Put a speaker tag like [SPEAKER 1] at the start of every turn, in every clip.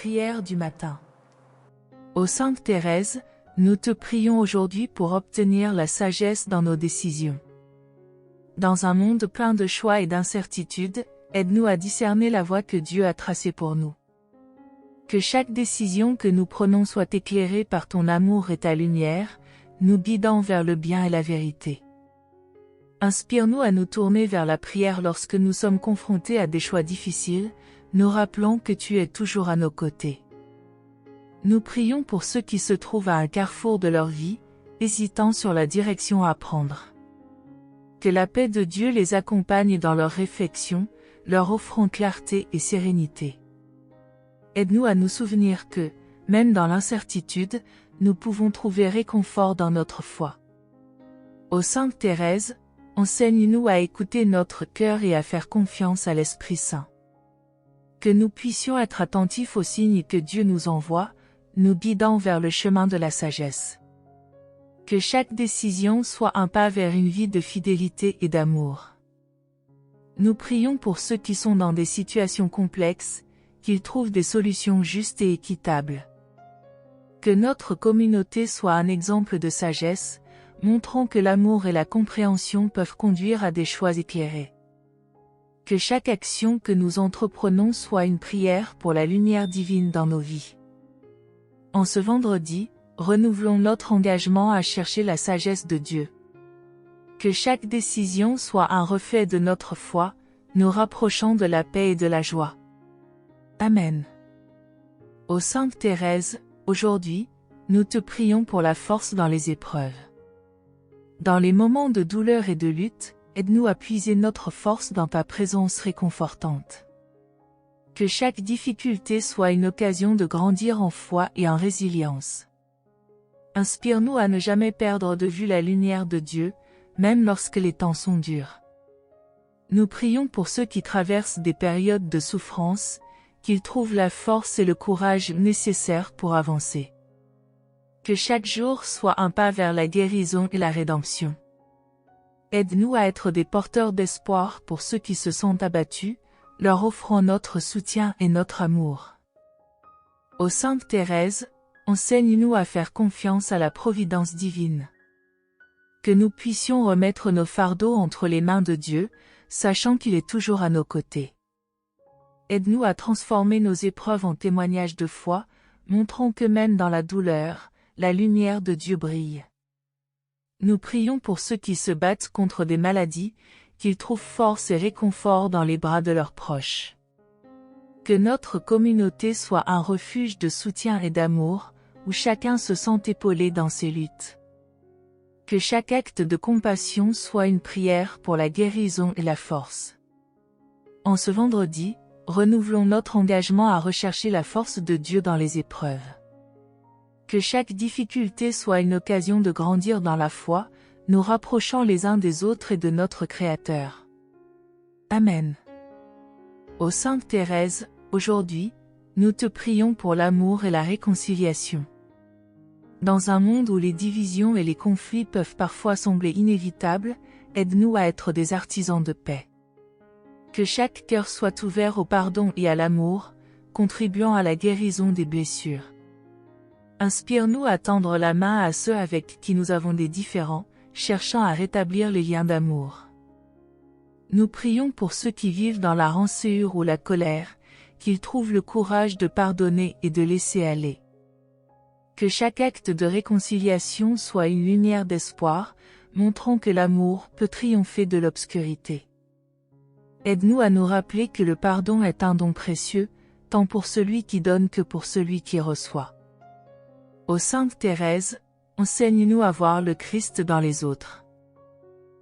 [SPEAKER 1] prière du matin. Ô Sainte Thérèse, nous te prions aujourd'hui pour obtenir la sagesse dans nos décisions. Dans un monde plein de choix et d'incertitudes, aide-nous à discerner la voie que Dieu a tracée pour nous. Que chaque décision que nous prenons soit éclairée par ton amour et ta lumière, nous guidant vers le bien et la vérité. Inspire-nous à nous tourner vers la prière lorsque nous sommes confrontés à des choix difficiles, nous rappelant que tu es toujours à nos côtés. Nous prions pour ceux qui se trouvent à un carrefour de leur vie, hésitant sur la direction à prendre. Que la paix de Dieu les accompagne dans leurs réflexions, leur offrant clarté et sérénité. Aide-nous à nous souvenir que, même dans l'incertitude, nous pouvons trouver réconfort dans notre foi. Ô Sainte Thérèse, enseigne-nous à écouter notre cœur et à faire confiance à l'Esprit Saint. Que nous puissions être attentifs aux signes que Dieu nous envoie, nous guidant vers le chemin de la sagesse. Que chaque décision soit un pas vers une vie de fidélité et d'amour. Nous prions pour ceux qui sont dans des situations complexes, qu'ils trouvent des solutions justes et équitables. Que notre communauté soit un exemple de sagesse, montrant que l'amour et la compréhension peuvent conduire à des choix éclairés. Que chaque action que nous entreprenons soit une prière pour la lumière divine dans nos vies. En ce vendredi, renouvelons notre engagement à chercher la sagesse de Dieu. Que chaque décision soit un reflet de notre foi, nous rapprochant de la paix et de la joie. Amen. Ô Sainte Thérèse, aujourd'hui, nous te prions pour la force dans les épreuves. Dans les moments de douleur et de lutte, aide-nous à puiser notre force dans ta présence réconfortante. Que chaque difficulté soit une occasion de grandir en foi et en résilience. Inspire-nous à ne jamais perdre de vue la lumière de Dieu, même lorsque les temps sont durs. Nous prions pour ceux qui traversent des périodes de souffrance, qu'ils trouvent la force et le courage nécessaires pour avancer. Que chaque jour soit un pas vers la guérison et la rédemption. Aide-nous à être des porteurs d'espoir pour ceux qui se sentent abattus, leur offrant notre soutien et notre amour. Ô Sainte Thérèse, enseigne-nous à faire confiance à la providence divine. Que nous puissions remettre nos fardeaux entre les mains de Dieu, sachant qu'il est toujours à nos côtés. Aide-nous à transformer nos épreuves en témoignages de foi, montrant que même dans la douleur, la lumière de Dieu brille. Nous prions pour ceux qui se battent contre des maladies, qu'ils trouvent force et réconfort dans les bras de leurs proches. Que notre communauté soit un refuge de soutien et d'amour, où chacun se sent épaulé dans ses luttes. Que chaque acte de compassion soit une prière pour la guérison et la force. En ce vendredi, renouvelons notre engagement à rechercher la force de Dieu dans les épreuves. Que chaque difficulté soit une occasion de grandir dans la foi, nous rapprochant les uns des autres et de notre Créateur. Amen. Ô Sainte Thérèse, aujourd'hui, nous te prions pour l'amour et la réconciliation. Dans un monde où les divisions et les conflits peuvent parfois sembler inévitables, aide-nous à être des artisans de paix. Que chaque cœur soit ouvert au pardon et à l'amour, contribuant à la guérison des blessures. Inspire-nous à tendre la main à ceux avec qui nous avons des différends, cherchant à rétablir les liens d'amour. Nous prions pour ceux qui vivent dans la rancœur ou la colère, qu'ils trouvent le courage de pardonner et de laisser aller. Que chaque acte de réconciliation soit une lumière d'espoir, montrant que l'amour peut triompher de l'obscurité. Aide-nous à nous rappeler que le pardon est un don précieux, tant pour celui qui donne que pour celui qui reçoit. Ô Sainte Thérèse, enseigne-nous à voir le Christ dans les autres.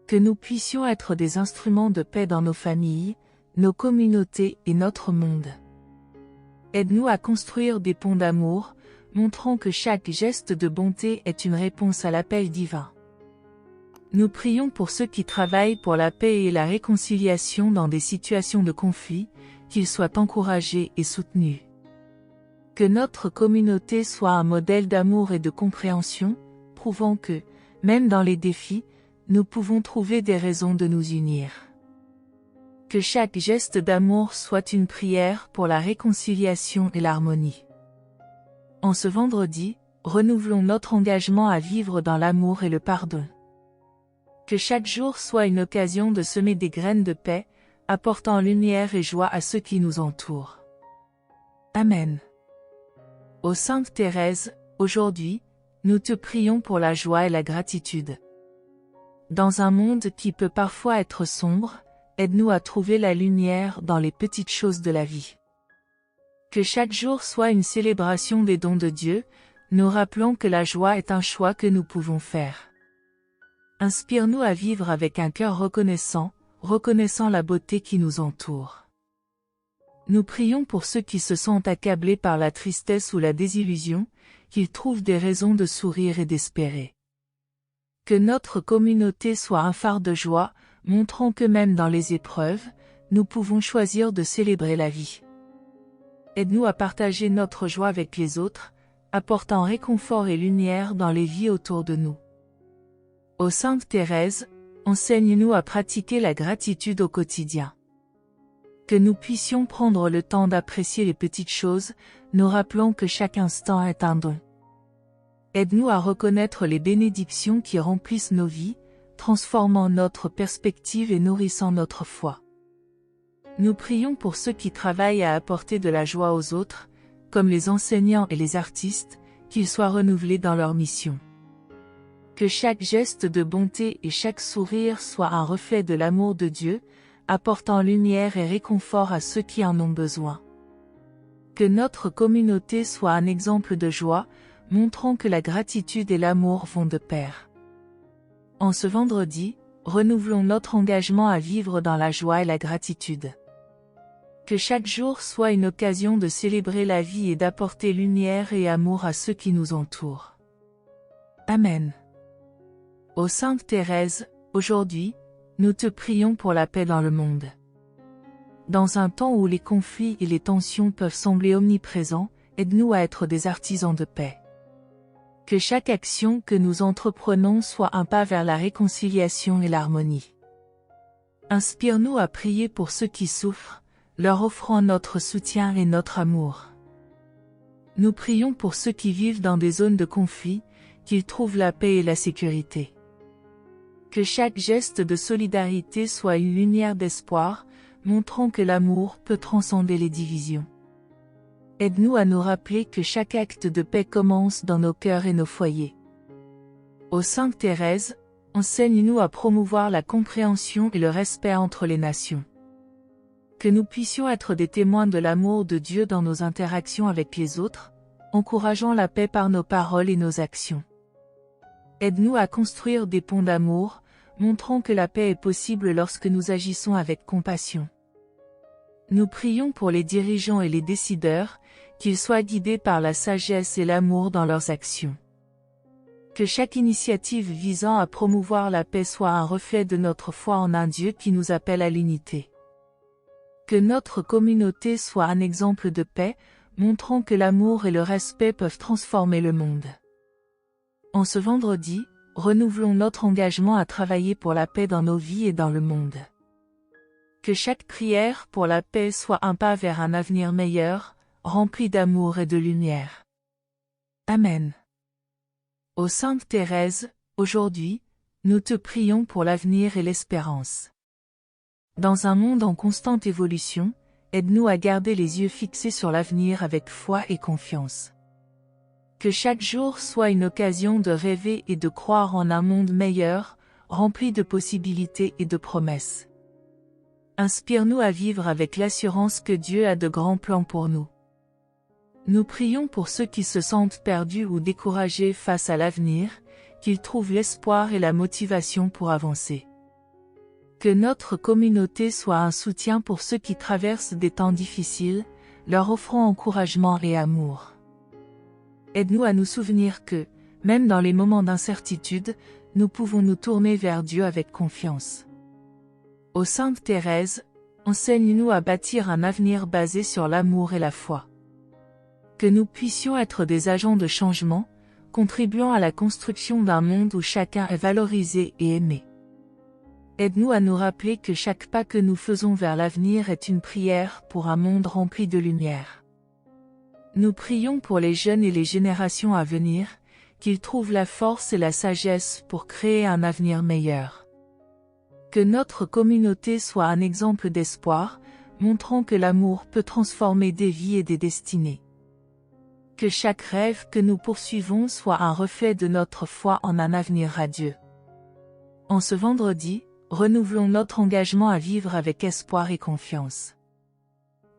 [SPEAKER 1] Que nous puissions être des instruments de paix dans nos familles, nos communautés et notre monde. Aide-nous à construire des ponts d'amour, montrant que chaque geste de bonté est une réponse à l'appel divin. Nous prions pour ceux qui travaillent pour la paix et la réconciliation dans des situations de conflit, qu'ils soient encouragés et soutenus. Que notre communauté soit un modèle d'amour et de compréhension, prouvant que, même dans les défis, nous pouvons trouver des raisons de nous unir. Que chaque geste d'amour soit une prière pour la réconciliation et l'harmonie. En ce vendredi, renouvelons notre engagement à vivre dans l'amour et le pardon. Que chaque jour soit une occasion de semer des graines de paix, apportant lumière et joie à ceux qui nous entourent. Amen. Ô Sainte Thérèse, aujourd'hui, nous te prions pour la joie et la gratitude. Dans un monde qui peut parfois être sombre, aide-nous à trouver la lumière dans les petites choses de la vie. Que chaque jour soit une célébration des dons de Dieu, nous rappelons que la joie est un choix que nous pouvons faire. Inspire-nous à vivre avec un cœur reconnaissant la beauté qui nous entoure. Nous prions pour ceux qui se sentent accablés par la tristesse ou la désillusion, qu'ils trouvent des raisons de sourire et d'espérer. Que notre communauté soit un phare de joie, montrant que même dans les épreuves, nous pouvons choisir de célébrer la vie. Aide-nous à partager notre joie avec les autres, apportant réconfort et lumière dans les vies autour de nous. Ô Sainte Thérèse, enseigne-nous à pratiquer la gratitude au quotidien. Que nous puissions prendre le temps d'apprécier les petites choses, nous rappelant que chaque instant est un don. Aide-nous à reconnaître les bénédictions qui remplissent nos vies, transformant notre perspective et nourrissant notre foi. Nous prions pour ceux qui travaillent à apporter de la joie aux autres, comme les enseignants et les artistes, qu'ils soient renouvelés dans leur mission. Que chaque geste de bonté et chaque sourire soit un reflet de l'amour de Dieu, apportant lumière et réconfort à ceux qui en ont besoin. Que notre communauté soit un exemple de joie, montrant que la gratitude et l'amour vont de pair. En ce vendredi, renouvelons notre engagement à vivre dans la joie et la gratitude. Que chaque jour soit une occasion de célébrer la vie et d'apporter lumière et amour à ceux qui nous entourent. Amen. Ô Sainte Thérèse, aujourd'hui, nous te prions pour la paix dans le monde. Dans un temps où les conflits et les tensions peuvent sembler omniprésents, aide-nous à être des artisans de paix. Que chaque action que nous entreprenons soit un pas vers la réconciliation et l'harmonie. Inspire-nous à prier pour ceux qui souffrent, leur offrant notre soutien et notre amour. Nous prions pour ceux qui vivent dans des zones de conflit, qu'ils trouvent la paix et la sécurité. Que chaque geste de solidarité soit une lumière d'espoir, montrant que l'amour peut transcender les divisions. Aide-nous à nous rappeler que chaque acte de paix commence dans nos cœurs et nos foyers. Ô Sainte Thérèse, enseigne-nous à promouvoir la compréhension et le respect entre les nations. Que nous puissions être des témoins de l'amour de Dieu dans nos interactions avec les autres, encourageant la paix par nos paroles et nos actions. Aide-nous à construire des ponts d'amour, montrant que la paix est possible lorsque nous agissons avec compassion. Nous prions pour les dirigeants et les décideurs, qu'ils soient guidés par la sagesse et l'amour dans leurs actions. Que chaque initiative visant à promouvoir la paix soit un reflet de notre foi en un Dieu qui nous appelle à l'unité. Que notre communauté soit un exemple de paix, montrant que l'amour et le respect peuvent transformer le monde. En ce vendredi, renouvelons notre engagement à travailler pour la paix dans nos vies et dans le monde. Que chaque prière pour la paix soit un pas vers un avenir meilleur, rempli d'amour et de lumière. Amen. Ô Sainte Thérèse, aujourd'hui, nous te prions pour l'avenir et l'espérance. Dans un monde en constante évolution, aide-nous à garder les yeux fixés sur l'avenir avec foi et confiance. Que chaque jour soit une occasion de rêver et de croire en un monde meilleur, rempli de possibilités et de promesses. Inspire-nous à vivre avec l'assurance que Dieu a de grands plans pour nous. Nous prions pour ceux qui se sentent perdus ou découragés face à l'avenir, qu'ils trouvent l'espoir et la motivation pour avancer. Que notre communauté soit un soutien pour ceux qui traversent des temps difficiles, leur offrant encouragement et amour. Aide-nous à nous souvenir que, même dans les moments d'incertitude, nous pouvons nous tourner vers Dieu avec confiance. Ô Sainte Thérèse, enseigne-nous à bâtir un avenir basé sur l'amour et la foi. Que nous puissions être des agents de changement, contribuant à la construction d'un monde où chacun est valorisé et aimé. Aide-nous à nous rappeler que chaque pas que nous faisons vers l'avenir est une prière pour un monde rempli de lumière. Nous prions pour les jeunes et les générations à venir, qu'ils trouvent la force et la sagesse pour créer un avenir meilleur. Que notre communauté soit un exemple d'espoir, montrant que l'amour peut transformer des vies et des destinées. Que chaque rêve que nous poursuivons soit un reflet de notre foi en un avenir radieux. En ce vendredi, renouvelons notre engagement à vivre avec espoir et confiance.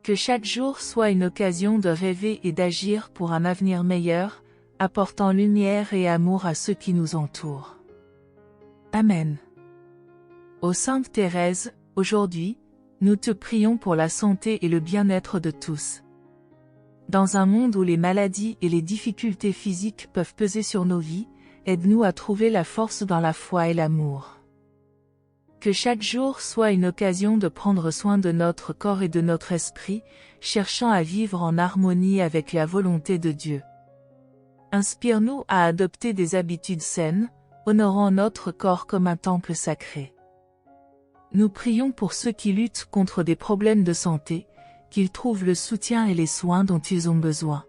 [SPEAKER 1] Que chaque jour soit une occasion de rêver et d'agir pour un avenir meilleur, apportant lumière et amour à ceux qui nous entourent. Amen. Ô Sainte Thérèse, aujourd'hui, nous te prions pour la santé et le bien-être de tous. Dans un monde où les maladies et les difficultés physiques peuvent peser sur nos vies, aide-nous à trouver la force dans la foi et l'amour. Que chaque jour soit une occasion de prendre soin de notre corps et de notre esprit, cherchant à vivre en harmonie avec la volonté de Dieu. Inspire-nous à adopter des habitudes saines, honorant notre corps comme un temple sacré. Nous prions pour ceux qui luttent contre des problèmes de santé, qu'ils trouvent le soutien et les soins dont ils ont besoin.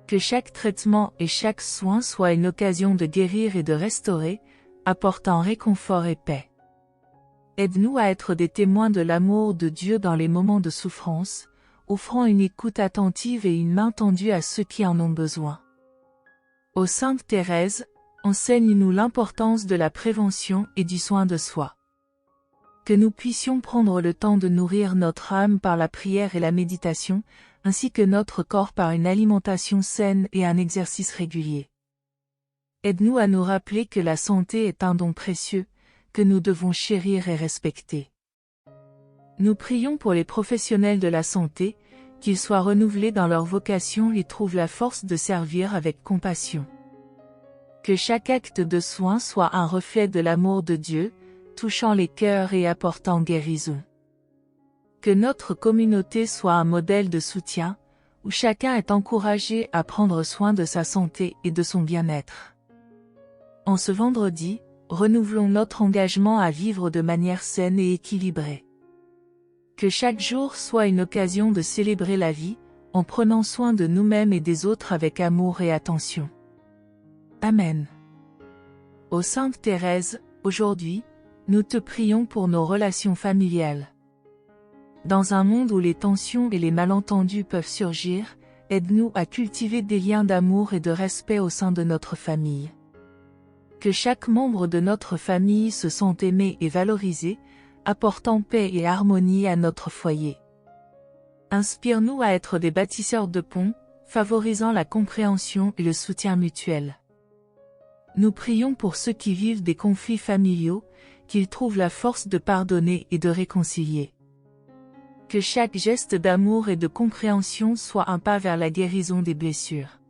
[SPEAKER 1] Que chaque traitement et chaque soin soit une occasion de guérir et de restaurer, apportant réconfort et paix. Aide-nous à être des témoins de l'amour de Dieu dans les moments de souffrance, offrant une écoute attentive et une main tendue à ceux qui en ont besoin. Ô Sainte Thérèse, enseigne-nous l'importance de la prévention et du soin de soi. Que nous puissions prendre le temps de nourrir notre âme par la prière et la méditation, ainsi que notre corps par une alimentation saine et un exercice régulier. Aide-nous à nous rappeler que la santé est un don précieux, que nous devons chérir et respecter. Nous prions pour les professionnels de la santé, qu'ils soient renouvelés dans leur vocation et trouvent la force de servir avec compassion. Que chaque acte de soin soit un reflet de l'amour de Dieu, touchant les cœurs et apportant guérison. Que notre communauté soit un modèle de soutien, où chacun est encouragé à prendre soin de sa santé et de son bien-être. En ce vendredi, renouvelons notre engagement à vivre de manière saine et équilibrée. Que chaque jour soit une occasion de célébrer la vie, en prenant soin de nous-mêmes et des autres avec amour et attention. Amen. Ô Sainte Thérèse, aujourd'hui, nous te prions pour nos relations familiales. Dans un monde où les tensions et les malentendus peuvent surgir, aide-nous à cultiver des liens d'amour et de respect au sein de notre famille. Que chaque membre de notre famille se sente aimé et valorisé, apportant paix et harmonie à notre foyer. Inspire-nous à être des bâtisseurs de ponts, favorisant la compréhension et le soutien mutuel. Nous prions pour ceux qui vivent des conflits familiaux, qu'ils trouvent la force de pardonner et de réconcilier. Que chaque geste d'amour et de compréhension soit un pas vers la guérison des blessures.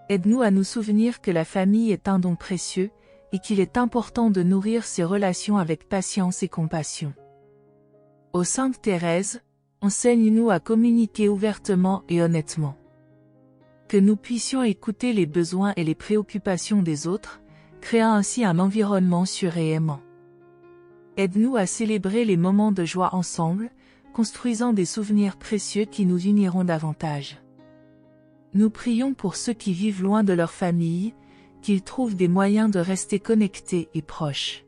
[SPEAKER 1] Aide-nous à nous souvenir que la famille est un don précieux, et qu'il est important de nourrir ces relations avec patience et compassion. Ô Sainte Thérèse, enseigne-nous à communiquer ouvertement et honnêtement. Que nous puissions écouter les besoins et les préoccupations des autres, créant ainsi un environnement sûr et aimant. Aide-nous à célébrer les moments de joie ensemble, construisant des souvenirs précieux qui nous uniront davantage. Nous prions pour ceux qui vivent loin de leur famille, qu'ils trouvent des moyens de rester connectés et proches.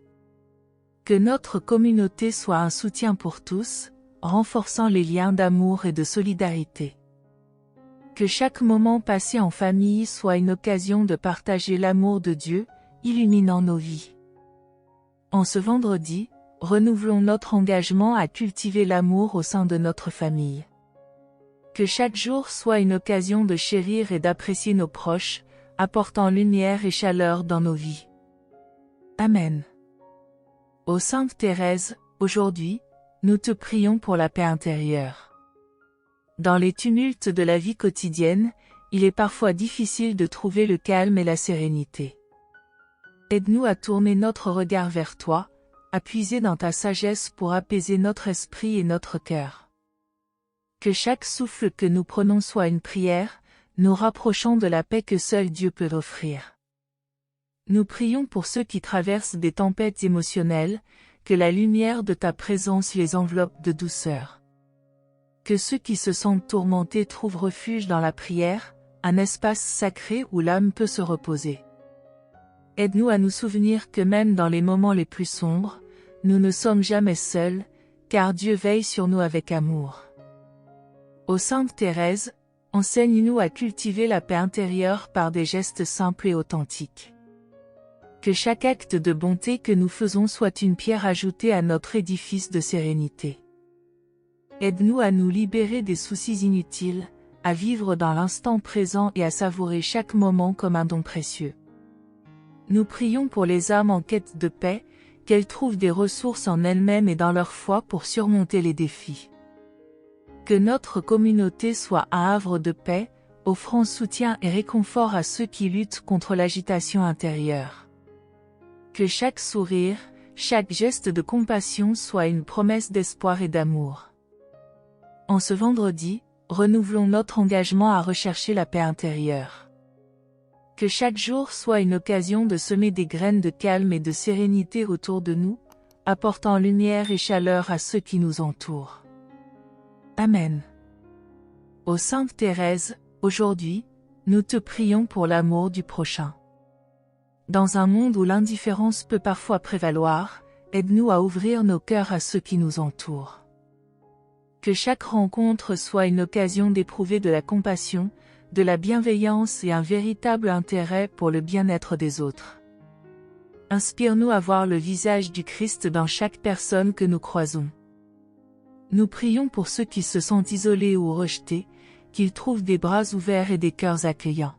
[SPEAKER 1] Que notre communauté soit un soutien pour tous, renforçant les liens d'amour et de solidarité. Que chaque moment passé en famille soit une occasion de partager l'amour de Dieu, illuminant nos vies. En ce vendredi, renouvelons notre engagement à cultiver l'amour au sein de notre famille. Que chaque jour soit une occasion de chérir et d'apprécier nos proches, apportant lumière et chaleur dans nos vies. Amen. Ô Sainte Thérèse, aujourd'hui, nous te prions pour la paix intérieure. Dans les tumultes de la vie quotidienne, il est parfois difficile de trouver le calme et la sérénité. Aide-nous à tourner notre regard vers toi, à puiser dans ta sagesse pour apaiser notre esprit et notre cœur. Que chaque souffle que nous prenons soit une prière, nous rapprochant de la paix que seul Dieu peut offrir. Nous prions pour ceux qui traversent des tempêtes émotionnelles, que la lumière de ta présence les enveloppe de douceur. Que ceux qui se sentent tourmentés trouvent refuge dans la prière, un espace sacré où l'âme peut se reposer. Aide-nous à nous souvenir que même dans les moments les plus sombres, nous ne sommes jamais seuls, car Dieu veille sur nous avec amour. Ô Sainte Thérèse, enseigne-nous à cultiver la paix intérieure par des gestes simples et authentiques. Que chaque acte de bonté que nous faisons soit une pierre ajoutée à notre édifice de sérénité. Aide-nous à nous libérer des soucis inutiles, à vivre dans l'instant présent et à savourer chaque moment comme un don précieux. Nous prions pour les âmes en quête de paix, qu'elles trouvent des ressources en elles-mêmes et dans leur foi pour surmonter les défis. Que notre communauté soit un havre de paix, offrant soutien et réconfort à ceux qui luttent contre l'agitation intérieure. Que chaque sourire, chaque geste de compassion soit une promesse d'espoir et d'amour. En ce vendredi, renouvelons notre engagement à rechercher la paix intérieure. Que chaque jour soit une occasion de semer des graines de calme et de sérénité autour de nous, apportant lumière et chaleur à ceux qui nous entourent. Amen. Ô Sainte Thérèse, aujourd'hui, nous te prions pour l'amour du prochain. Dans un monde où l'indifférence peut parfois prévaloir, aide-nous à ouvrir nos cœurs à ceux qui nous entourent. Que chaque rencontre soit une occasion d'éprouver de la compassion, de la bienveillance et un véritable intérêt pour le bien-être des autres. Inspire-nous à voir le visage du Christ dans chaque personne que nous croisons. Nous prions pour ceux qui se sentent isolés ou rejetés, qu'ils trouvent des bras ouverts et des cœurs accueillants.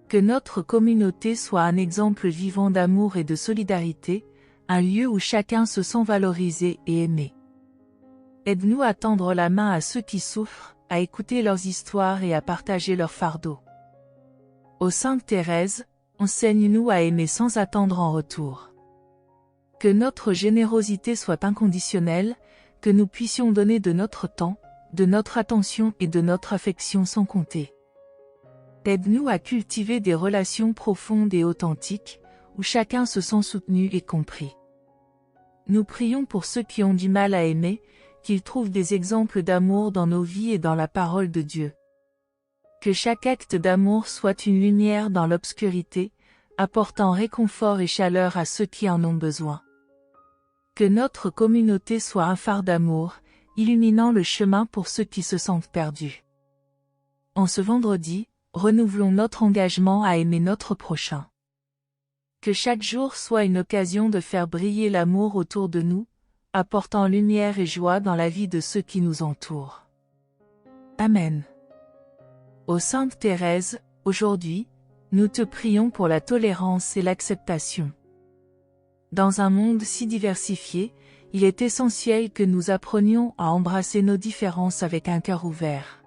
[SPEAKER 1] Que notre communauté soit un exemple vivant d'amour et de solidarité, un lieu où chacun se sent valorisé et aimé. Aide-nous à tendre la main à ceux qui souffrent, à écouter leurs histoires et à partager leurs fardeaux. Ô Sainte Thérèse, enseigne-nous à aimer sans attendre en retour. Que notre générosité soit inconditionnelle, que nous puissions donner de notre temps, de notre attention et de notre affection sans compter. Aide-nous à cultiver des relations profondes et authentiques, où chacun se sent soutenu et compris. Nous prions pour ceux qui ont du mal à aimer, qu'ils trouvent des exemples d'amour dans nos vies et dans la parole de Dieu. Que chaque acte d'amour soit une lumière dans l'obscurité, apportant réconfort et chaleur à ceux qui en ont besoin. Que notre communauté soit un phare d'amour, illuminant le chemin pour ceux qui se sentent perdus. En ce vendredi, renouvelons notre engagement à aimer notre prochain. Que chaque jour soit une occasion de faire briller l'amour autour de nous, apportant lumière et joie dans la vie de ceux qui nous entourent. Amen. Ô Sainte Thérèse, aujourd'hui, nous te prions pour la tolérance et l'acceptation. Dans un monde si diversifié, il est essentiel que nous apprenions à embrasser nos différences avec un cœur ouvert.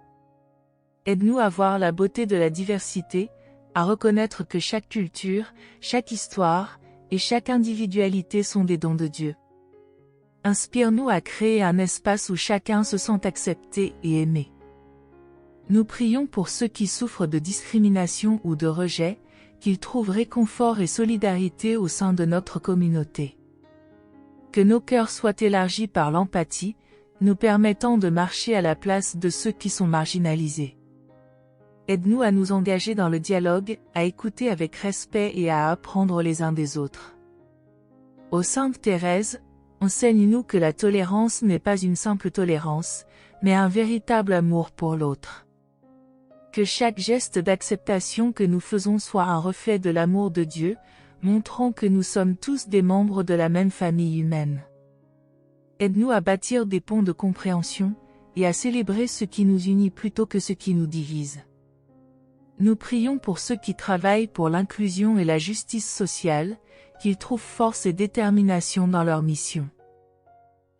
[SPEAKER 1] Aide-nous à voir la beauté de la diversité, à reconnaître que chaque culture, chaque histoire et chaque individualité sont des dons de Dieu. Inspire-nous à créer un espace où chacun se sent accepté et aimé. Nous prions pour ceux qui souffrent de discrimination ou de rejet, qu'ils trouvent réconfort et solidarité au sein de notre communauté. Que nos cœurs soient élargis par l'empathie, nous permettant de marcher à la place de ceux qui sont marginalisés. Aide-nous à nous engager dans le dialogue, à écouter avec respect et à apprendre les uns des autres. Ô Sainte Thérèse, enseigne-nous que la tolérance n'est pas une simple tolérance, mais un véritable amour pour l'autre. Que chaque geste d'acceptation que nous faisons soit un reflet de l'amour de Dieu, montrant que nous sommes tous des membres de la même famille humaine. Aide-nous à bâtir des ponts de compréhension, et à célébrer ce qui nous unit plutôt que ce qui nous divise. Nous prions pour ceux qui travaillent pour l'inclusion et la justice sociale, qu'ils trouvent force et détermination dans leur mission.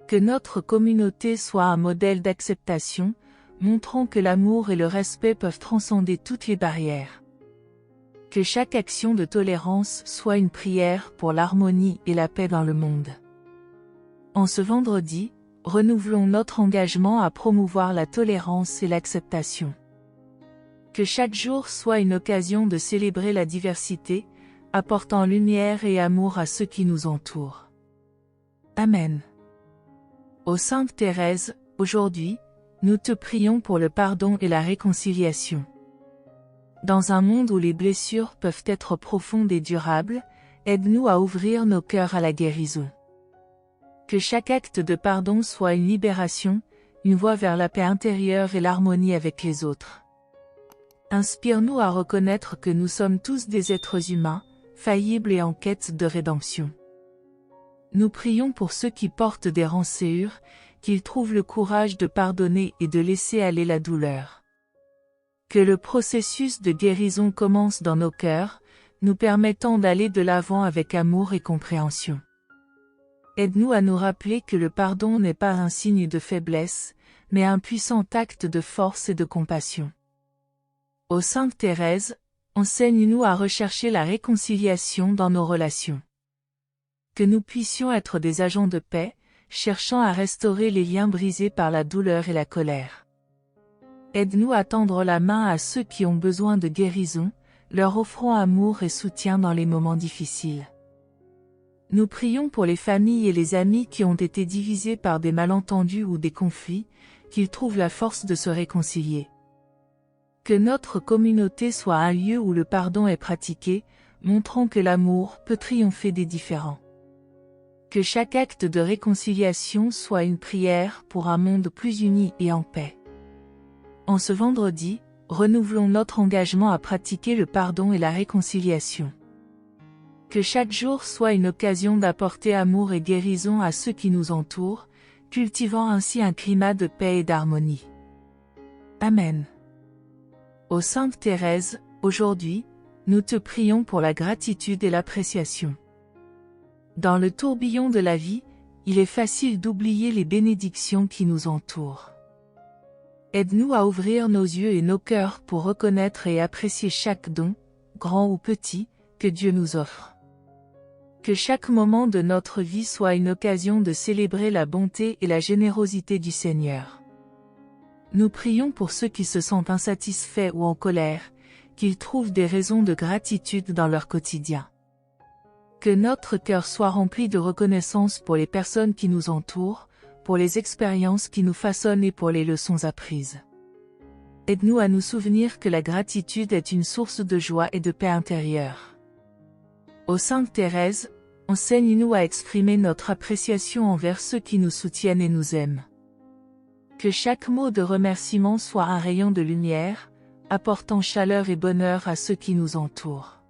[SPEAKER 1] Que notre communauté soit un modèle d'acceptation, montrant que l'amour et le respect peuvent transcender toutes les barrières. Que chaque action de tolérance soit une prière pour l'harmonie et la paix dans le monde. En ce vendredi, renouvelons notre engagement à promouvoir la tolérance et l'acceptation. Que chaque jour soit une occasion de célébrer la diversité, apportant lumière et amour à ceux qui nous entourent. Amen. Ô Sainte Thérèse, aujourd'hui, nous te prions pour le pardon et la réconciliation. Dans un monde où les blessures peuvent être profondes et durables, aide-nous à ouvrir nos cœurs à la guérison. Que chaque acte de pardon soit une libération, une voie vers la paix intérieure et l'harmonie avec les autres. Inspire-nous à reconnaître que nous sommes tous des êtres humains, faillibles et en quête de rédemption. Nous prions pour ceux qui portent des rancœurs, qu'ils trouvent le courage de pardonner et de laisser aller la douleur. Que le processus de guérison commence dans nos cœurs, nous permettant d'aller de l'avant avec amour et compréhension. Aide-nous à nous rappeler que le pardon n'est pas un signe de faiblesse, mais un puissant acte de force et de compassion. Ô Sainte Thérèse, enseigne-nous à rechercher la réconciliation dans nos relations. Que nous puissions être des agents de paix, cherchant à restaurer les liens brisés par la douleur et la colère. Aide-nous à tendre la main à ceux qui ont besoin de guérison, leur offrant amour et soutien dans les moments difficiles. Nous prions pour les familles et les amis qui ont été divisés par des malentendus ou des conflits, qu'ils trouvent la force de se réconcilier. Que notre communauté soit un lieu où le pardon est pratiqué, montrant que l'amour peut triompher des différends. Que chaque acte de réconciliation soit une prière pour un monde plus uni et en paix. En ce vendredi, renouvelons notre engagement à pratiquer le pardon et la réconciliation. Que chaque jour soit une occasion d'apporter amour et guérison à ceux qui nous entourent, cultivant ainsi un climat de paix et d'harmonie. Amen. Ô Sainte Thérèse, aujourd'hui, nous te prions pour la gratitude et l'appréciation. Dans le tourbillon de la vie, il est facile d'oublier les bénédictions qui nous entourent. Aide-nous à ouvrir nos yeux et nos cœurs pour reconnaître et apprécier chaque don, grand ou petit, que Dieu nous offre. Que chaque moment de notre vie soit une occasion de célébrer la bonté et la générosité du Seigneur. Nous prions pour ceux qui se sentent insatisfaits ou en colère, qu'ils trouvent des raisons de gratitude dans leur quotidien. Que notre cœur soit rempli de reconnaissance pour les personnes qui nous entourent, pour les expériences qui nous façonnent et pour les leçons apprises. Aide-nous à nous souvenir que la gratitude est une source de joie et de paix intérieure. Ô Sainte Thérèse, enseigne-nous à exprimer notre appréciation envers ceux qui nous soutiennent et nous aiment. Que chaque mot de remerciement soit un rayon de lumière, apportant chaleur et bonheur à ceux qui nous entourent.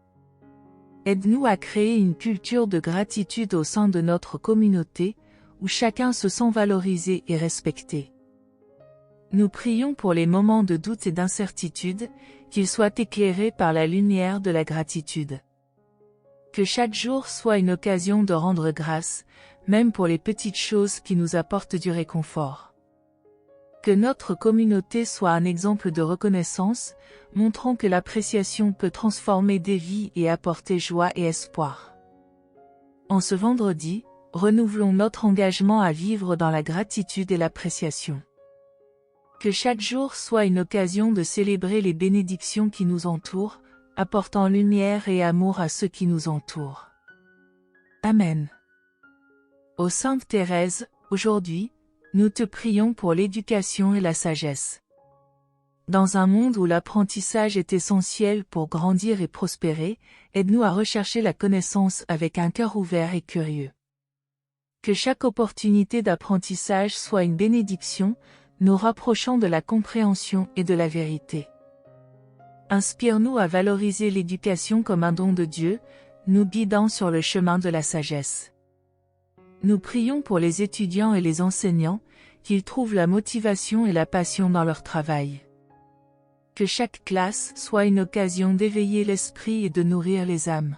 [SPEAKER 1] Aide-nous à créer une culture de gratitude au sein de notre communauté, où chacun se sent valorisé et respecté. Nous prions pour les moments de doute et d'incertitude, qu'ils soient éclairés par la lumière de la gratitude. Que chaque jour soit une occasion de rendre grâce, même pour les petites choses qui nous apportent du réconfort. Que notre communauté soit un exemple de reconnaissance, montrant que l'appréciation peut transformer des vies et apporter joie et espoir. En ce vendredi, renouvelons notre engagement à vivre dans la gratitude et l'appréciation. Que chaque jour soit une occasion de célébrer les bénédictions qui nous entourent, apportant lumière et amour à ceux qui nous entourent. Amen. Ô Sainte Thérèse, aujourd'hui, nous te prions pour l'éducation et la sagesse. Dans un monde où l'apprentissage est essentiel pour grandir et prospérer, aide-nous à rechercher la connaissance avec un cœur ouvert et curieux. Que chaque opportunité d'apprentissage soit une bénédiction, nous rapprochant de la compréhension et de la vérité. Inspire-nous à valoriser l'éducation comme un don de Dieu, nous guidant sur le chemin de la sagesse. Nous prions pour les étudiants et les enseignants, qu'ils trouvent la motivation et la passion dans leur travail. Que chaque classe soit une occasion d'éveiller l'esprit et de nourrir les âmes.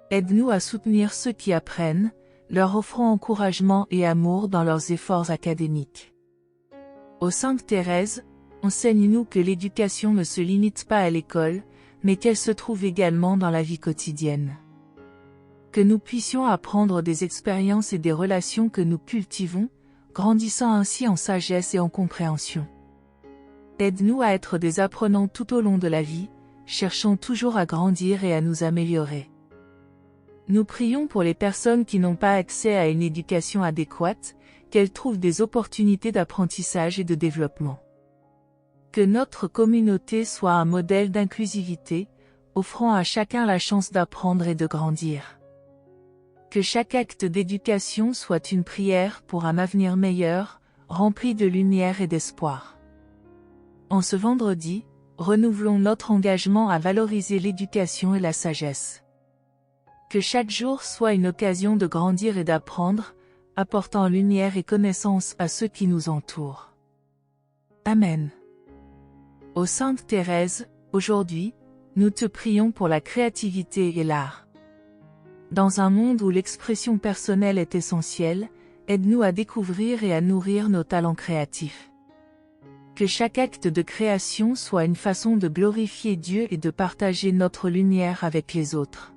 [SPEAKER 1] Aide-nous à soutenir ceux qui apprennent, leur offrant encouragement et amour dans leurs efforts académiques. Ô Sainte Thérèse, enseigne-nous que l'éducation ne se limite pas à l'école, mais qu'elle se trouve également dans la vie quotidienne. Que nous puissions apprendre des expériences et des relations que nous cultivons, grandissant ainsi en sagesse et en compréhension. Aide-nous à être des apprenants tout au long de la vie, cherchant toujours à grandir et à nous améliorer. Nous prions pour les personnes qui n'ont pas accès à une éducation adéquate, qu'elle trouve des opportunités d'apprentissage et de développement. Que notre communauté soit un modèle d'inclusivité, offrant à chacun la chance d'apprendre et de grandir. Que chaque acte d'éducation soit une prière pour un avenir meilleur, rempli de lumière et d'espoir. En ce vendredi, renouvelons notre engagement à valoriser l'éducation et la sagesse. Que chaque jour soit une occasion de grandir et d'apprendre, apportant lumière et connaissance à ceux qui nous entourent. Amen. Ô Sainte Thérèse, aujourd'hui, nous te prions pour la créativité et l'art. Dans un monde où l'expression personnelle est essentielle, aide-nous à découvrir et à nourrir nos talents créatifs. Que chaque acte de création soit une façon de glorifier Dieu et de partager notre lumière avec les autres.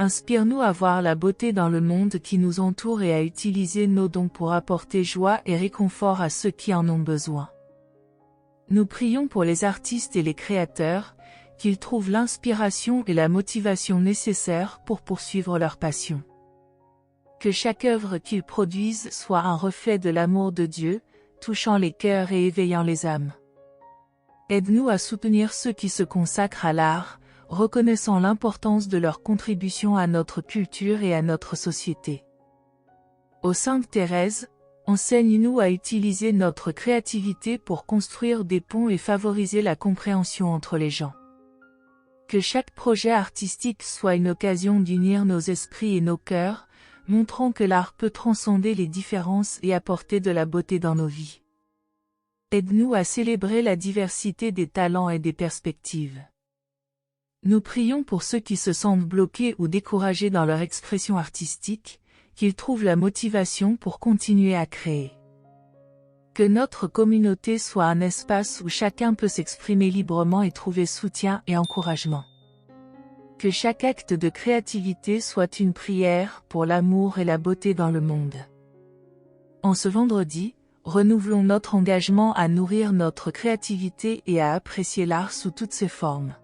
[SPEAKER 1] Inspire-nous à voir la beauté dans le monde qui nous entoure et à utiliser nos dons pour apporter joie et réconfort à ceux qui en ont besoin. Nous prions pour les artistes et les créateurs, qu'ils trouvent l'inspiration et la motivation nécessaires pour poursuivre leur passion. Que chaque œuvre qu'ils produisent soit un reflet de l'amour de Dieu, touchant les cœurs et éveillant les âmes. Aide-nous à soutenir ceux qui se consacrent à l'art, reconnaissant l'importance de leur contribution à notre culture et à notre société. Ô Sainte Thérèse, enseigne-nous à utiliser notre créativité pour construire des ponts et favoriser la compréhension entre les gens. Que chaque projet artistique soit une occasion d'unir nos esprits et nos cœurs, montrant que l'art peut transcender les différences et apporter de la beauté dans nos vies. Aide-nous à célébrer la diversité des talents et des perspectives. Nous prions pour ceux qui se sentent bloqués ou découragés dans leur expression artistique, qu'ils trouvent la motivation pour continuer à créer. Que notre communauté soit un espace où chacun peut s'exprimer librement et trouver soutien et encouragement. Que chaque acte de créativité soit une prière pour l'amour et la beauté dans le monde. En ce vendredi, renouvelons notre engagement à nourrir notre créativité et à apprécier l'art sous toutes ses formes.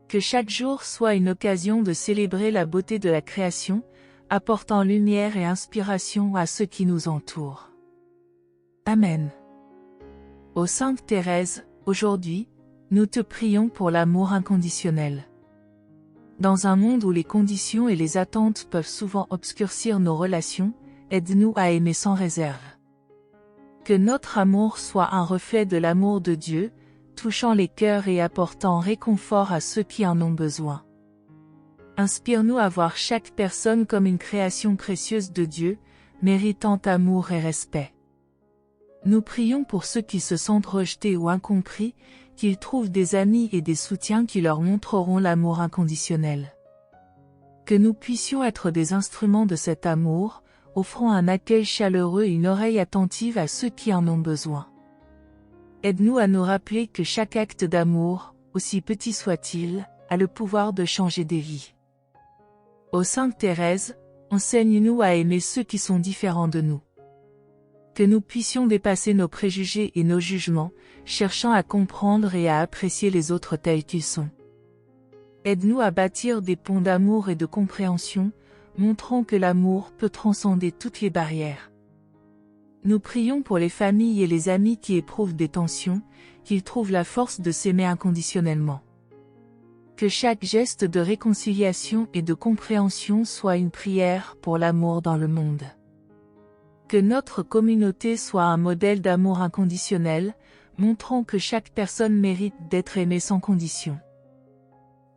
[SPEAKER 1] Que chaque jour soit une occasion de célébrer la beauté de la création, apportant lumière et inspiration à ceux qui nous entourent. Amen. Ô Sainte Thérèse, aujourd'hui, nous te prions pour l'amour inconditionnel. Dans un monde où les conditions et les attentes peuvent souvent obscurcir nos relations, aide-nous à aimer sans réserve. Que notre amour soit un reflet de l'amour de Dieu, touchant les cœurs et apportant réconfort à ceux qui en ont besoin. Inspire-nous à voir chaque personne comme une création précieuse de Dieu, méritant amour et respect. Nous prions pour ceux qui se sentent rejetés ou incompris, qu'ils trouvent des amis et des soutiens qui leur montreront l'amour inconditionnel. Que nous puissions être des instruments de cet amour, offrant un accueil chaleureux et une oreille attentive à ceux qui en ont besoin. Aide-nous à nous rappeler que chaque acte d'amour, aussi petit soit-il, a le pouvoir de changer des vies. Ô Sainte Thérèse, enseigne-nous à aimer ceux qui sont différents de nous. Que nous puissions dépasser nos préjugés et nos jugements, cherchant à comprendre et à apprécier les autres tels qu'ils sont. Aide-nous à bâtir des ponts d'amour et de compréhension, montrant que l'amour peut transcender toutes les barrières. Nous prions pour les familles et les amis qui éprouvent des tensions, qu'ils trouvent la force de s'aimer inconditionnellement. Que chaque geste de réconciliation et de compréhension soit une prière pour l'amour dans le monde. Que notre communauté soit un modèle d'amour inconditionnel, montrant que chaque personne mérite d'être aimée sans condition.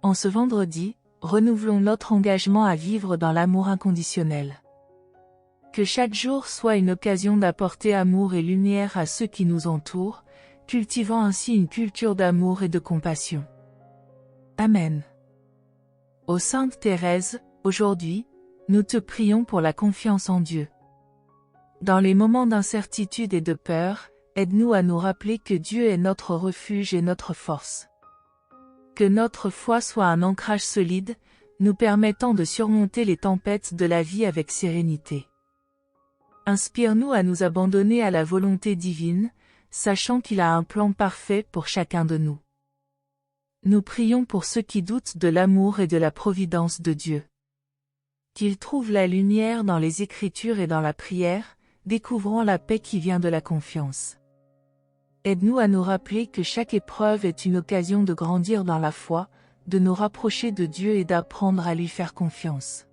[SPEAKER 1] En ce vendredi, renouvelons notre engagement à vivre dans l'amour inconditionnel. Que chaque jour soit une occasion d'apporter amour et lumière à ceux qui nous entourent, cultivant ainsi une culture d'amour et de compassion. Amen. Ô Sainte Thérèse, aujourd'hui, nous te prions pour la confiance en Dieu. Dans les moments d'incertitude et de peur, aide-nous à nous rappeler que Dieu est notre refuge et notre force. Que notre foi soit un ancrage solide, nous permettant de surmonter les tempêtes de la vie avec sérénité. Inspire-nous à nous abandonner à la volonté divine, sachant qu'il a un plan parfait pour chacun de nous. Nous prions pour ceux qui doutent de l'amour et de la providence de Dieu. Qu'ils trouvent la lumière dans les Écritures et dans la prière, découvrons la paix qui vient de la confiance. Aide-nous à nous rappeler que chaque épreuve est une occasion de grandir dans la foi, de nous rapprocher de Dieu et d'apprendre à lui faire confiance.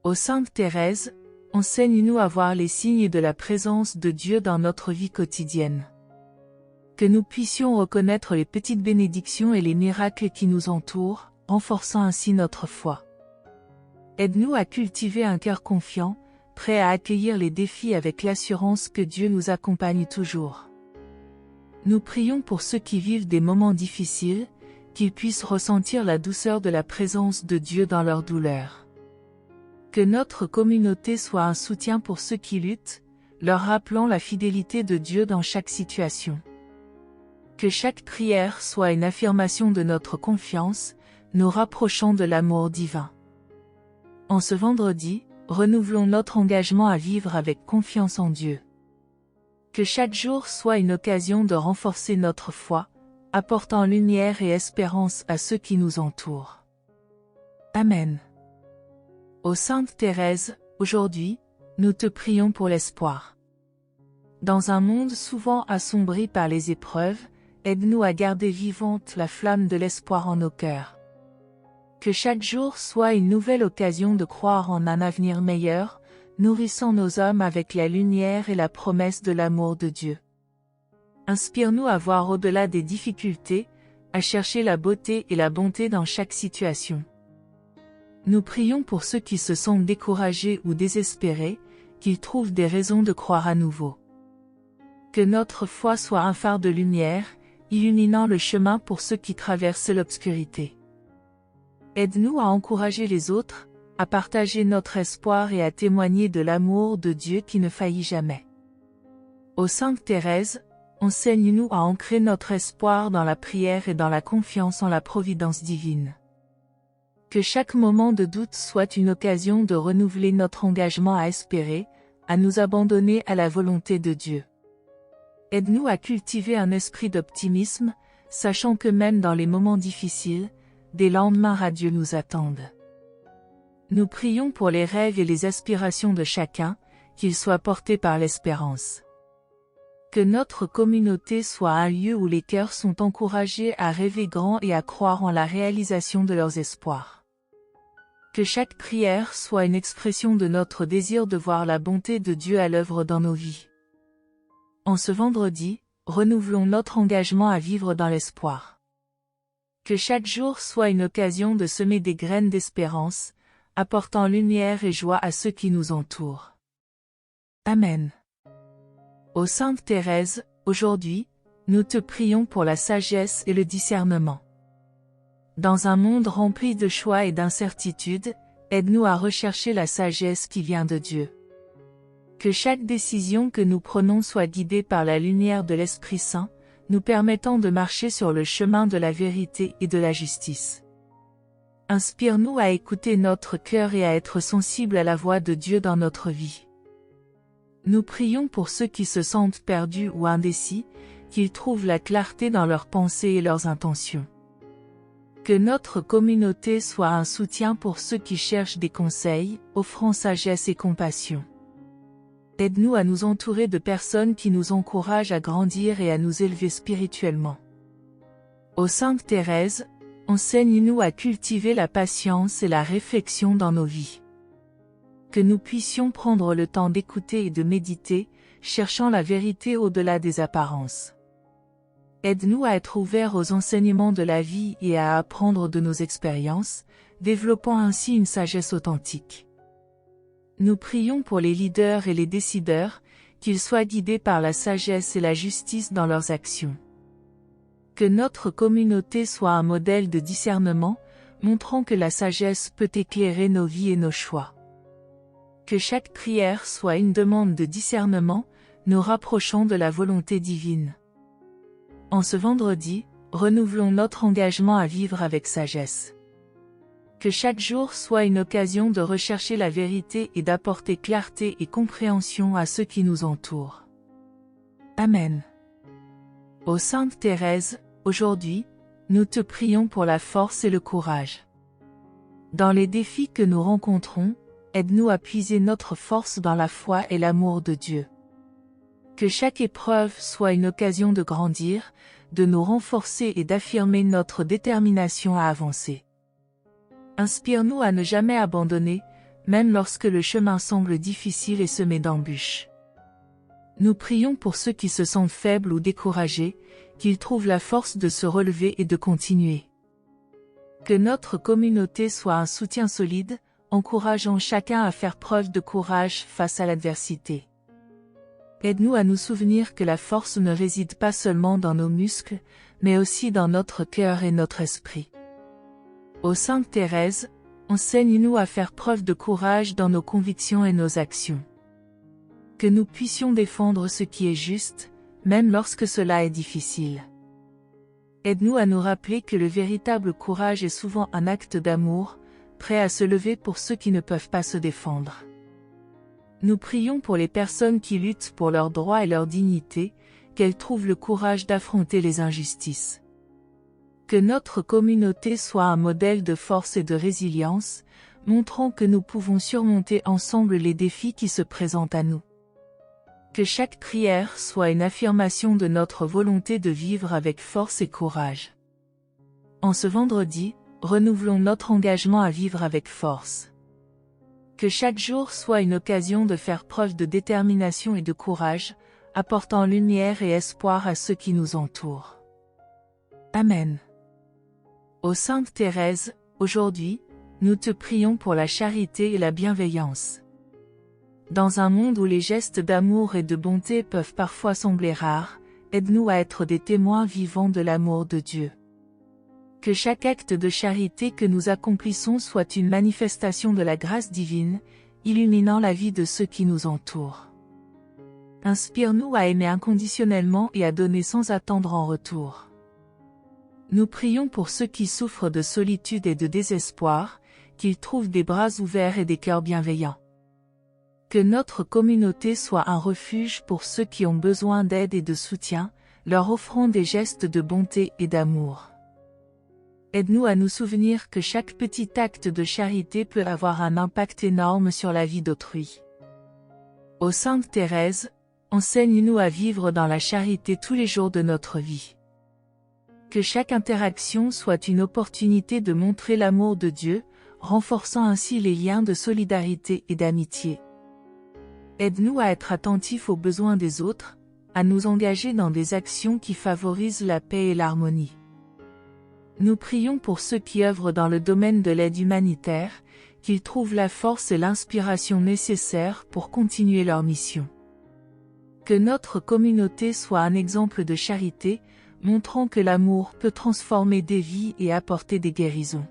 [SPEAKER 1] Ô Sainte Thérèse, enseigne-nous à voir les signes de la présence de Dieu dans notre vie quotidienne. Que nous puissions reconnaître les petites bénédictions et les miracles qui nous entourent, renforçant ainsi notre foi. Aide-nous à cultiver un cœur confiant, prêt à accueillir les défis avec l'assurance que Dieu nous accompagne toujours. Nous prions pour ceux qui vivent des moments difficiles, qu'ils puissent ressentir la douceur de la présence de Dieu dans leur douleur. Que notre communauté soit un soutien pour ceux qui luttent, leur rappelant la fidélité de Dieu dans chaque situation. Que chaque prière soit une affirmation de notre confiance, nous rapprochant de l'amour divin. En ce vendredi, renouvelons notre engagement à vivre avec confiance en Dieu. Que chaque jour soit une occasion de renforcer notre foi, apportant lumière et espérance à ceux qui nous entourent. Amen. Ô Sainte Thérèse, aujourd'hui, nous te prions pour l'espoir. Dans un monde souvent assombri par les épreuves, aide-nous à garder vivante la flamme de l'espoir en nos cœurs. Que chaque jour soit une nouvelle occasion de croire en un avenir meilleur, nourrissant nos âmes avec la lumière et la promesse de l'amour de Dieu. Inspire-nous à voir au-delà des difficultés, à chercher la beauté et la bonté dans chaque situation. Nous prions pour ceux qui se sentent découragés ou désespérés, qu'ils trouvent des raisons de croire à nouveau. Que notre foi soit un phare de lumière, illuminant le chemin pour ceux qui traversent l'obscurité. Aide-nous à encourager les autres, à partager notre espoir et à témoigner de l'amour de Dieu qui ne faillit jamais. Ô Sainte Thérèse, enseigne-nous à ancrer notre espoir dans la prière et dans la confiance en la providence divine. Que chaque moment de doute soit une occasion de renouveler notre engagement à espérer, à nous abandonner à la volonté de Dieu. Aide-nous à cultiver un esprit d'optimisme, sachant que même dans les moments difficiles, des lendemains radieux nous attendent. Nous prions pour les rêves et les aspirations de chacun, qu'ils soient portés par l'espérance. Que notre communauté soit un lieu où les cœurs sont encouragés à rêver grand et à croire en la réalisation de leurs espoirs. Que chaque prière soit une expression de notre désir de voir la bonté de Dieu à l'œuvre dans nos vies. En ce vendredi, renouvelons notre engagement à vivre dans l'espoir. Que chaque jour soit une occasion de semer des graines d'espérance, apportant lumière et joie à ceux qui nous entourent. Amen. Ô Sainte Thérèse, aujourd'hui, nous te prions pour la sagesse et le discernement. Dans un monde rempli de choix et d'incertitudes, aide-nous à rechercher la sagesse qui vient de Dieu. Que chaque décision que nous prenons soit guidée par la lumière de l'Esprit Saint, nous permettant de marcher sur le chemin de la vérité et de la justice. Inspire-nous à écouter notre cœur et à être sensibles à la voix de Dieu dans notre vie. Nous prions pour ceux qui se sentent perdus ou indécis, qu'ils trouvent la clarté dans leurs pensées et leurs intentions. Que notre communauté soit un soutien pour ceux qui cherchent des conseils, offrant sagesse et compassion. Aide-nous à nous entourer de personnes qui nous encouragent à grandir et à nous élever spirituellement. Ô Sainte Thérèse, enseigne-nous à cultiver la patience et la réflexion dans nos vies. Que nous puissions prendre le temps d'écouter et de méditer, cherchant la vérité au-delà des apparences. Aide-nous à être ouverts aux enseignements de la vie et à apprendre de nos expériences, développant ainsi une sagesse authentique. Nous prions pour les leaders et les décideurs, qu'ils soient guidés par la sagesse et la justice dans leurs actions. Que notre communauté soit un modèle de discernement, montrant que la sagesse peut éclairer nos vies et nos choix. Que chaque prière soit une demande de discernement, nous rapprochant de la volonté divine. En ce vendredi, renouvelons notre engagement à vivre avec sagesse. Que chaque jour soit une occasion de rechercher la vérité et d'apporter clarté et compréhension à ceux qui nous entourent. Amen. Ô Sainte Thérèse, aujourd'hui, nous te prions pour la force et le courage. Dans les défis que nous rencontrons, Aide-nous à puiser notre force dans la foi et l'amour de Dieu. Que chaque épreuve soit une occasion de grandir, de nous renforcer et d'affirmer notre détermination à avancer. Inspire-nous à ne jamais abandonner, même lorsque le chemin semble difficile et semé d'embûches. Nous prions pour ceux qui se sentent faibles ou découragés, qu'ils trouvent la force de se relever et de continuer. Que notre communauté soit un soutien solide, encourageant chacun à faire preuve de courage face à l'adversité. Aide-nous à nous souvenir que la force ne réside pas seulement dans nos muscles, mais aussi dans notre cœur et notre esprit. Ô Sainte Thérèse, enseigne-nous à faire preuve de courage dans nos convictions et nos actions. Que nous puissions défendre ce qui est juste, même lorsque cela est difficile. Aide-nous à nous rappeler que le véritable courage est souvent un acte d'amour, prêt à se lever pour ceux qui ne peuvent pas se défendre. Nous prions pour les personnes qui luttent pour leurs droits et leur dignité, qu'elles trouvent le courage d'affronter les injustices. Que notre communauté soit un modèle de force et de résilience, montrant que nous pouvons surmonter ensemble les défis qui se présentent à nous. Que chaque prière soit une affirmation de notre volonté de vivre avec force et courage. En ce vendredi, renouvelons notre engagement à vivre avec force. Que chaque jour soit une occasion de faire preuve de détermination et de courage, apportant lumière et espoir à ceux qui nous entourent. Amen. Ô Sainte Thérèse, aujourd'hui, nous te prions pour la charité et la bienveillance. Dans un monde où les gestes d'amour et de bonté peuvent parfois sembler rares, aide-nous à être des témoins vivants de l'amour de Dieu. Que chaque acte de charité que nous accomplissons soit une manifestation de la grâce divine, illuminant la vie de ceux qui nous entourent. Inspire-nous à aimer inconditionnellement et à donner sans attendre en retour. Nous prions pour ceux qui souffrent de solitude et de désespoir, qu'ils trouvent des bras ouverts et des cœurs bienveillants. Que notre communauté soit un refuge pour ceux qui ont besoin d'aide et de soutien, leur offrant des gestes de bonté et d'amour. Aide-nous à nous souvenir que chaque petit acte de charité peut avoir un impact énorme sur la vie d'autrui. Ô Sainte Thérèse, enseigne-nous à vivre dans la charité tous les jours de notre vie. Que chaque interaction soit une opportunité de montrer l'amour de Dieu, renforçant ainsi les liens de solidarité et d'amitié. Aide-nous à être attentifs aux besoins des autres, à nous engager dans des actions qui favorisent la paix et l'harmonie. Nous prions pour ceux qui œuvrent dans le domaine de l'aide humanitaire, qu'ils trouvent la force et l'inspiration nécessaires pour continuer leur mission. Que notre communauté soit un exemple de charité, montrant que l'amour peut transformer des vies et apporter des guérisons.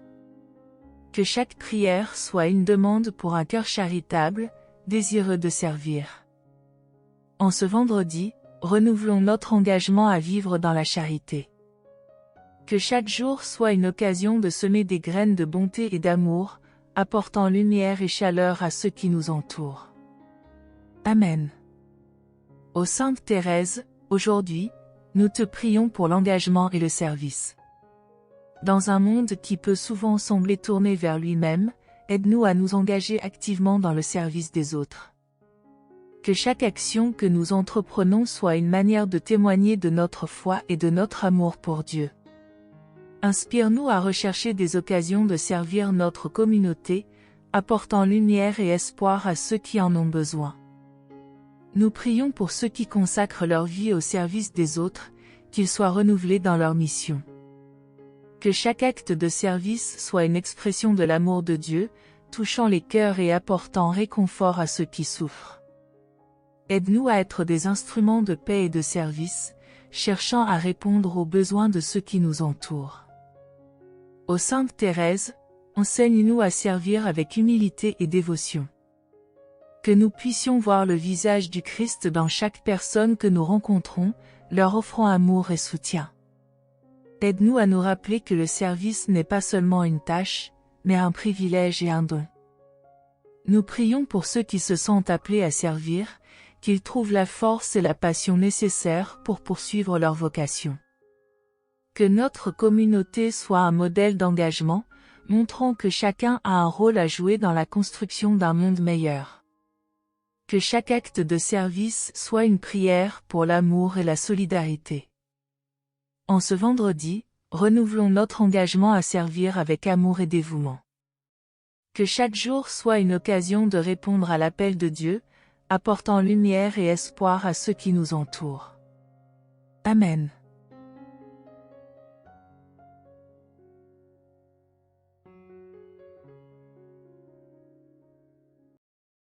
[SPEAKER 1] Que chaque prière soit une demande pour un cœur charitable, désireux de servir. En ce vendredi, renouvelons notre engagement à vivre dans la charité. Que chaque jour soit une occasion de semer des graines de bonté et d'amour, apportant lumière et chaleur à ceux qui nous entourent. Amen. Ô Sainte Thérèse, aujourd'hui, nous te prions pour l'engagement et le service. Dans un monde qui peut souvent sembler tourné vers lui-même, aide-nous à nous engager activement dans le service des autres. Que chaque action que nous entreprenons soit une manière de témoigner de notre foi et de notre amour pour Dieu. Inspire-nous à rechercher des occasions de servir notre communauté, apportant lumière et espoir à ceux qui en ont besoin. Nous prions pour ceux qui consacrent leur vie au service des autres, qu'ils soient renouvelés dans leur mission. Que chaque acte de service soit une expression de l'amour de Dieu, touchant les cœurs et apportant réconfort à ceux qui souffrent. Aide-nous à être des instruments de paix et de service, cherchant à répondre aux besoins de ceux qui nous entourent. Ô Sainte Thérèse, enseigne-nous à servir avec humilité et dévotion. Que nous puissions voir le visage du Christ dans chaque personne que nous rencontrons, leur offrant amour et soutien. Aide-nous à nous rappeler que le service n'est pas seulement une tâche, mais un privilège et un don. Nous prions pour ceux qui se sentent appelés à servir, qu'ils trouvent la force et la passion nécessaires pour poursuivre leur vocation. Que notre communauté soit un modèle d'engagement, montrons que chacun a un rôle à jouer dans la construction d'un monde meilleur. Que chaque acte de service soit une prière pour l'amour et la solidarité. En ce vendredi, renouvelons notre engagement à servir avec amour et dévouement. Que chaque jour soit une occasion de répondre à l'appel de Dieu, apportant lumière et espoir à ceux qui nous entourent. Amen.